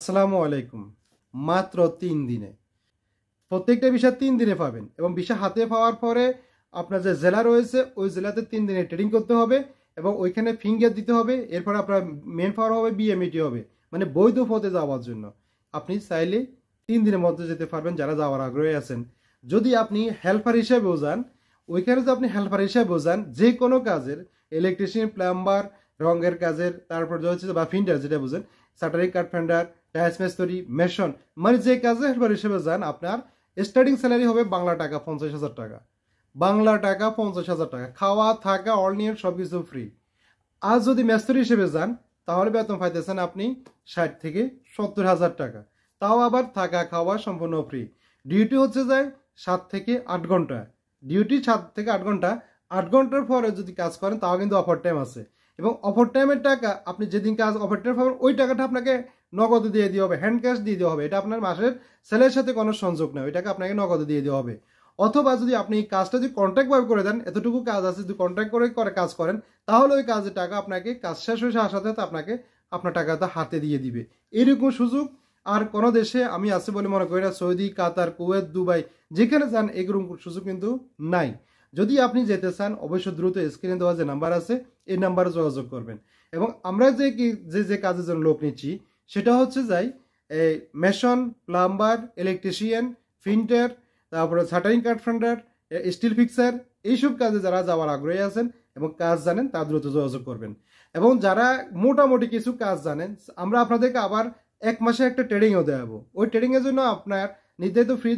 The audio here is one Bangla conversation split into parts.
আসসালামু আলাইকুম। মাত্র 3 দিনে প্রত্যেকটা ভিসা 3 দিনে পাবেন এবং ভিসা হাতে পাওয়ার পরে আপনার যে জেলা রয়েছে ওই জেলাতে 3 দিনে ট্রেডিং করতে হবে এবং ওইখানে ফিঙ্গার দিতে হবে। এরপর আপনার মেন পাওয়ার হবে বিএমইটি হবে, মানে বৈধ পথে যাওয়ার জন্য। আপনি চাইলে 3 দিনের মধ্যে যেতে পারবেন যারা যাওয়ার আগ্রহী আছেন। যদি আপনি হেল্পার হিসেবেও যান, ওইখানে যদি আপনি হেল্পার হিসেবেও যান, যে কোনো কাজের, ইলেকট্রিশিয়ান, প্লাম্বার, রঙের কাজের, তারপর হচ্ছে বা ফিন্টার যেটা বুঝেন, শাটারিং কার্পেন্টার, টাইলস মিস্ত্রি, মেশন, মানে যে কাজে হেল্পার হিসেবে যান, আপনার স্টার্টিং স্যালারি হবে বাংলা টাকা 50,000 টাকা। বাংলা টাকা 50,000 টাকা, খাওয়া থাকা অল নিয়ে সবকিছু ফ্রি। আর যদি মেস্তরি হিসেবে যান তাহলে বেতন পাইতেছেন আপনি 60 থেকে 70,000 টাকা, তাও আবার থাকা খাওয়া সম্পূর্ণ ফ্রি। ডিউটি হচ্ছে যায় 7 থেকে 8 ঘন্টা, ডিউটি 7 থেকে 8 ঘন্টা। 8 ঘন্টার পরে যদি কাজ করেন তাও কিন্তু অফার টাইম আছে, এবং অফার টাইমের টাকা আপনি যেদিন কাজ অফার টাইম পাবেন ওই টাকাটা আপনাকে নগদে দিয়ে দেওয়া হবে, হ্যান্ড ক্যাশ দিয়ে দেওয়া হবে। এটা আপনার মাসের স্যালারির সাথে কোনো সংযোগ নেই, ওই টাকা আপনাকে নগদে দিয়ে দেওয়া হবে। অথবা যদি আপনি এই কাজটা যদি কন্ট্রাক্ট ভাবে করে দেন, এতটুকু কাজ আছে, যদি কন্ট্রাক্ট করে কাজ করেন, তাহলে ওই কাজের টাকা আপনাকে কাজ শেষ হয়ে আসার সাথে আপনাকে আপনার টাকাটা হাতে দিয়ে দিবে। এরকম সুযোগ আর কোনো দেশে আমি আছে বলে মনে করি না। সৌদি, কাতার, কুয়েত, দুবাই, যেখানে যান এরকম সুযোগ কিন্তু নাই। যদি আপনি যেতে চান অবশ্যই দ্রুত স্ক্রিনে দেওয়া যে নাম্বার আছে এই নাম্বারে যোগাযোগ করবেন। এবং আমরা যে কাজের জন্য লোক নিচ্ছি সেটা হচ্ছে যাই এই মেশন, প্লাম্বার, ইলেকট্রিশিয়ান, ফিন্টার, তারপরে শাটারিং কার্পেন্টার, স্টিল ফিক্সার, এইসব কাজে যারা যাওয়ার আগ্রহী আছেন এবং কাজ জানেন তারা দ্রুত যোগাযোগ করবেন। এবং যারা মোটামুটি কিছু কাজ জানেন, আমরা আপনাদেরকে আবার 1 মাসে একটা ট্রেডিংও দেওয়াবো। ওই ট্রেডিংয়ের জন্য আপনার নির্ধারিত ফ্রি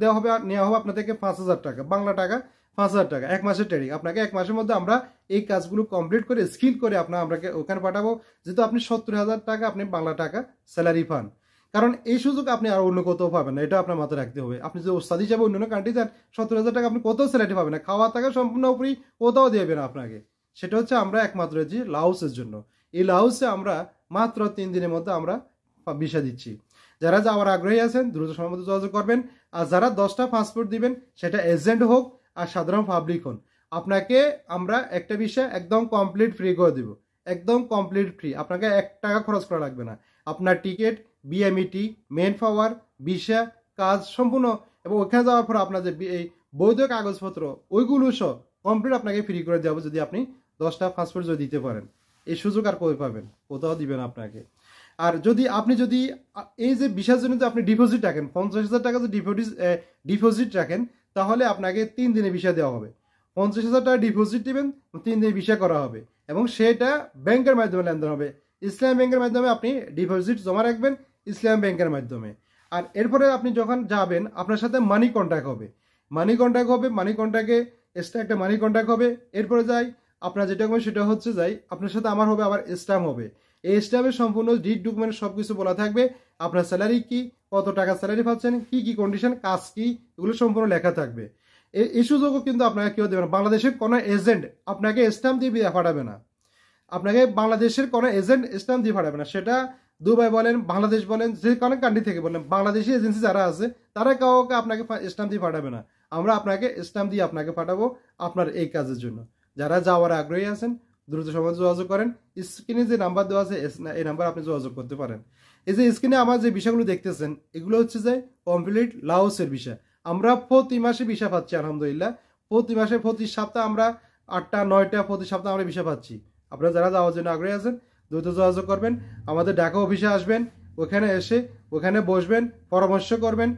দেওয়া হবে, নেওয়া হবে আপনাদেরকে 5,000 টাকা, বাংলা টাকা 5,000 টাকা। 1 মাসের ট্রেডিং, আপনাকে 1 মাসের মধ্যে আমরা এই কাজগুলো কমপ্লিট করে স্কিল করে আপনাকে ওখানে পাঠাবো, যেহেতু আপনি 70,000 টাকা আপনি বাংলা টাকা স্যালারি পান। কারণ এই সুযোগ আপনি আর অন্য কোথাও পাবেন না, এটা আপনার মাথায় রাখতে হবে। আপনি যে ওস্তাদ হিসাবে অন্যান্য কান্ট্রি যান, 70,000 টাকা আপনি কোথাও স্যালারি পাবেন না, খাওয়া থাকা সম্পূর্ণ ফ্রি, কোথাও দেবে না আপনাকে। সেটা হচ্ছে আমরা একমাত্র যে লাউসের জন্য, এই লাউসে আমরা মাত্র 3 দিনের মধ্যে আমরা ভিসা দিচ্ছি। যারা যাওয়ার আগ্রহী আছেন দ্রুত সময়ের মধ্যে যোগাযোগ করবেন। আর যারা 10টা পাসপোর্ট দিবেন, সেটা এজেন্ট হোক আর সাধারণ পাবলিক হন, আপনাকে আমরা একটা ভিসা একদম কমপ্লিট ফ্রি করে দিব। একদম কমপ্লিট ফ্রি, আপনাকে 1 টাকা খরচ করা লাগবে না। আপনার টিকিট, বিএমইটি, মেন পাওয়ার, ভিসা, কাজ সম্পূর্ণ, এবং ওখানে যাওয়ার পর আপনার যে এই বৈধ কাগজপত্র ওইগুলো সব কমপ্লিট আপনাকে ফ্রি করে দেওয়া হবে, যদি আপনি 10টা পাসপোর্ট যদি দিতে পারেন। এই সুযোগ আর কই পাবেন, কোথাও দিবেন আপনাকে। আর যদি আপনি এই যে ভিসার জন্য আপনি ডিপোজিট রাখেন, 50,000 টাকা যদি ডিপোজিট রাখেন, তাহলে আপনাকে 3 দিনে ভিসা দেওয়া হবে। 50,000 টাকা ডিপোজিট দিবেন, 3 দিনে ভিসা করা হবে, এবং সেটা ব্যাংকের মাধ্যমে লেনদেন হবে। ইসলাম ব্যাংকের মাধ্যমে আপনি ডিপোজিট জমা রাখবেন, ইসলাম ব্যাংকের মাধ্যমে। আর এরপরে আপনি যখন যাবেন আপনার সাথে মানি কন্ট্যাক্ট হবে, মানি কন্ট্যাক্টে এক্সট্রা একটা মানি কন্ট্যাক্ট হবে। এরপরে যাই আপনার যেটা হবে সেটা হচ্ছে যাই আপনার সাথে আমার হবে আবার স্ট্যাম্প হবে। এই স্ট্যাম্পের সম্পূর্ণ ডিড ডকুমেন্ট সবকিছু বলা থাকবে, আপনার স্যালারি কি, কত টাকা স্যালারি পাচ্ছেন, কি কি কন্ডিশন, কাজ কি, এগুলো সম্পূর্ণ লেখা থাকবে। এই সুযোগও কিন্তু আপনাকে কেউ দেবে না। বাংলাদেশের কোনো এজেন্ট আপনাকে স্ট্যাম্প দিয়ে পাঠাবে না, আপনাকে বাংলাদেশের কোনো এজেন্ট স্ট্যাম্প দিয়ে পাঠাবে না। সেটা দুবাই বলেন, বাংলাদেশ বলেন, যে কোনো কান্ট্রি থেকে বলেন, বাংলাদেশি এজেন্সি যারা আছে তারা কাউকে আপনাকে স্ট্যাম্প দিয়ে পাঠাবে না। আমরা আপনাকে স্ট্যাম্প দিয়ে আপনাকে পাঠাবো আপনার এই কাজের জন্য। যারা যাওয়ার আগ্রহী আছেন দ্রুত সময় যোগাযোগ করেন। স্ক্রিনে যে নাম্বার দেওয়া আছে এই নাম্বার আপনি যোগাযোগ করতে পারেন। এই যে স্ক্রিনে আমার যে বিষয়গুলো দেখতেছেন এগুলো হচ্ছে যে কমপ্লিট লাওসের বিষয়। আমরা প্রতি মাসে ভিসা পাচ্ছি আলহামদুলিল্লাহ। প্রতি মাসে প্রতি সপ্তাহে আমরা 8টা 9টা প্রতি সপ্তাহে আমরা ভিসা পাচ্ছি। আপনারা যারা যাওয়ার জন্য আগ্রহী আছেন দ্রুত যোগাযোগ করবেন। আমাদের ঢাকা অফিসে আসবেন, ওখানে এসে ওখানে বসবেন, পরামর্শ করবেন।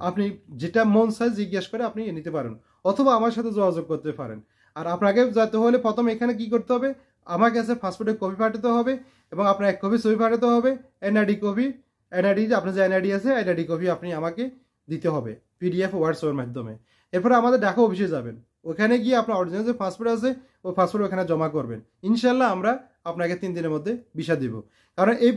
আপনি যেটা মন চায় জিজ্ঞেস করে আপনি নিতে পারেন, অথবা আমার সাথে যোগাযোগ করতে পারেন। আর আপনাকে যেতে হলে প্রথম এখানে কি করতে হবে, আমার কাছে পাসপোর্টের কপি পাঠাতে হবে, এবং আপনার 1 কপি ছবি পাঠাতে হবে, এনআইডি কপি, এনআইডি আপনার যে এনআইডি আছে এনআইডি কপি আপনি আমাকে দিতে হবে পিডিএফ হোয়াটসঅ্যাপের মাধ্যমে। এরপরে আমাদের ঢাকা অফিসে যাবেন, ওখানে গিয়ে আপনার অরিজিনাল যে পাসপোর্ট আছে ওই পাসপোর্ট ওখানে জমা করবেন। ইনশাল্লাহ আমরা আপনাকে 3 দিনের মধ্যে ভিসা দিব। কারণ এই